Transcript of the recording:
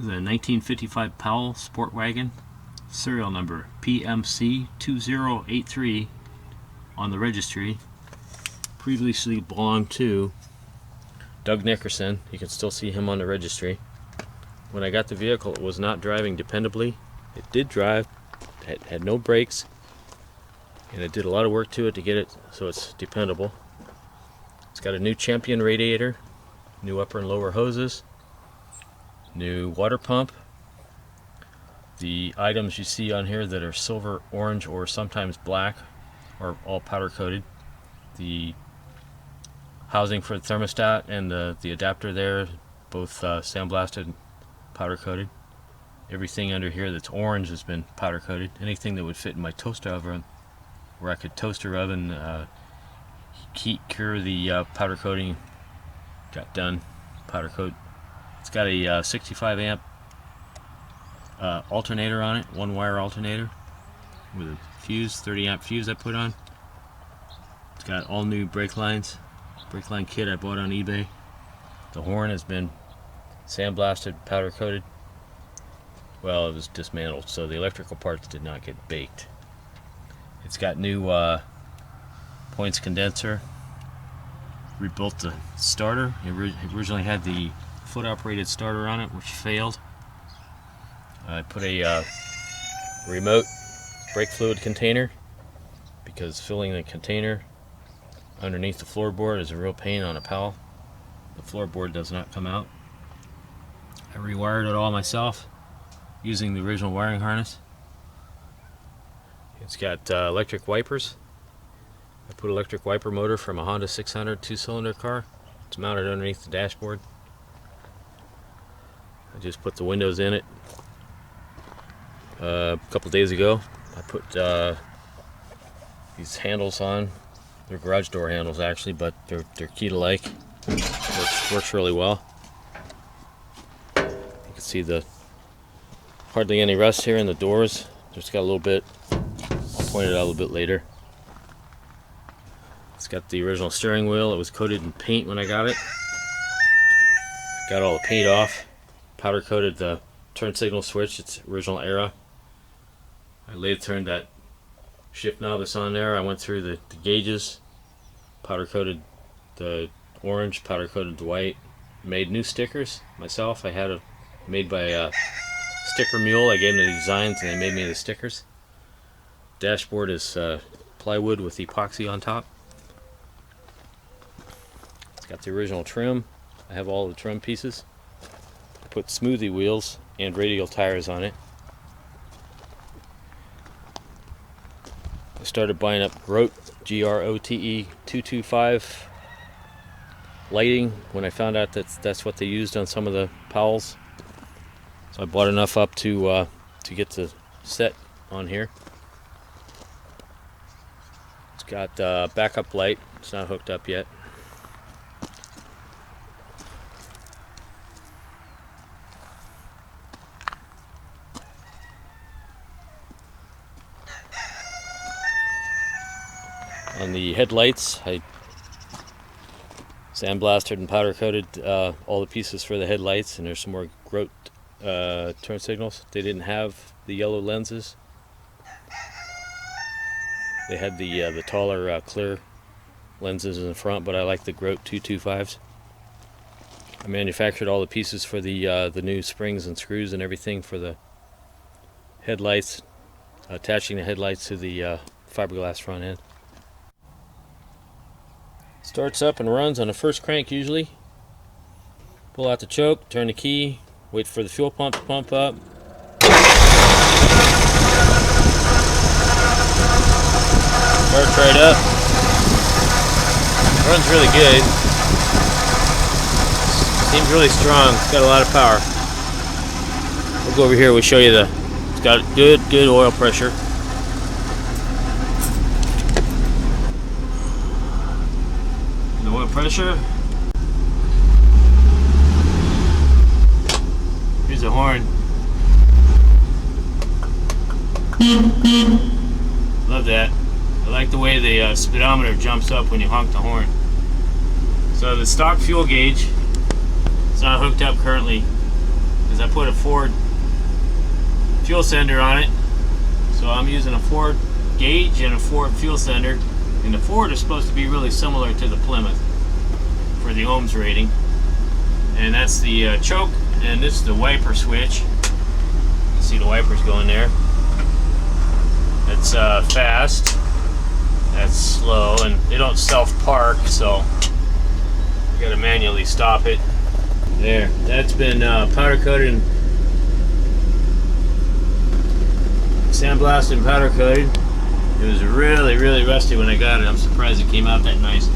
This is a 1955 Powell Sport Wagon, serial number PMC 2083 on the registry. Previously belonged to Doug Nickerson. You can still see him on the registry. When I got the vehicle, it was not driving dependably. It did drive, had no brakes, and it did a lot of work to it to get it so it's dependable. It's got a new Champion radiator, new upper and lower hoses, new water pump. The items you see on here that are silver, orange, or sometimes black are all powder coated. The housing for the thermostat and the adapter there, both sandblasted and powder coated. Everything under here that's orange has been powder coated. Anything that would fit in my toaster oven, where I could toaster oven, heat cure the powder coating, got done, powder coat. It's got a 65 amp alternator on it, one wire alternator with a fuse, 30 amp fuse I put on. It's got all new brake lines, brake line kit I bought on eBay. The horn has been sandblasted, powder coated. Well, it was dismantled, so the electrical parts did not get baked. It's got new points condenser. Rebuilt the starter. It originally had the foot operated starter on it, which failed. I put a remote brake fluid container, because filling the container underneath the floorboard is a real pain on a Powell. The floorboard does not come out. I rewired it all myself using the original wiring harness. It's got electric wipers. I put electric wiper motor from a Honda 600 two-cylinder car. It's mounted underneath the dashboard. I just put the windows in it. A couple days ago I put these handles on. They're garage door handles actually, but they're key-to-like. Works really well. You can see the hardly any rust here in the doors. Just got a little bit. I'll point it out a little bit later. It's got the original steering wheel. It was coated in paint when I got it. Got all the paint off. Powder coated the turn signal switch. It's original era. I lathe turned that shift knob that's on there. I went through the gauges. Powder coated the orange. Powder coated the white. Made new stickers myself. I had a made by a sticker mule. I gave them the designs and they made me the stickers. Dashboard is plywood with epoxy on top. It's got the original trim. I have all the trim pieces. I put smoothie wheels and radial tires on it. I started buying up Grote, G-R-O-T-E 225 lighting when I found out that that's what they used on some of the Powells. So I bought enough up to get the set on here. It's got backup light. It's not hooked up yet. On the headlights, I sandblasted and powder coated all the pieces for the headlights, and there's some more Grote turn signals. They didn't have the yellow lenses. They had the taller clear lenses in the front, but I like the Grote 225s. I manufactured all the pieces for the new springs and screws and everything for the headlights, attaching the headlights to the fiberglass front end. Starts up and runs on the first crank usually. Pull out the choke, turn the key, wait for the fuel pump to pump up. Starts right up. Runs really good. Seems really strong. It's got a lot of power. We'll go over here. We'll show you it's got good oil pressure. The oil pressure. Here's the horn. Love that. I like the way the speedometer jumps up when you honk the horn. So the stock fuel gauge, it's not hooked up currently. because I put a Ford fuel sender on it. So I'm using a Ford gauge and a Ford fuel sender, and the Ford is supposed to be really similar to the Plymouth for the ohms rating. And that's the choke, and this is the wiper switch. You can see the wipers going there. It's fast, that's slow, and they don't self-park, so you gotta manually stop it. There, that's been powder coated and sandblasted and powder coated. It was really, really rusty when I got it. I'm surprised it came out that nice.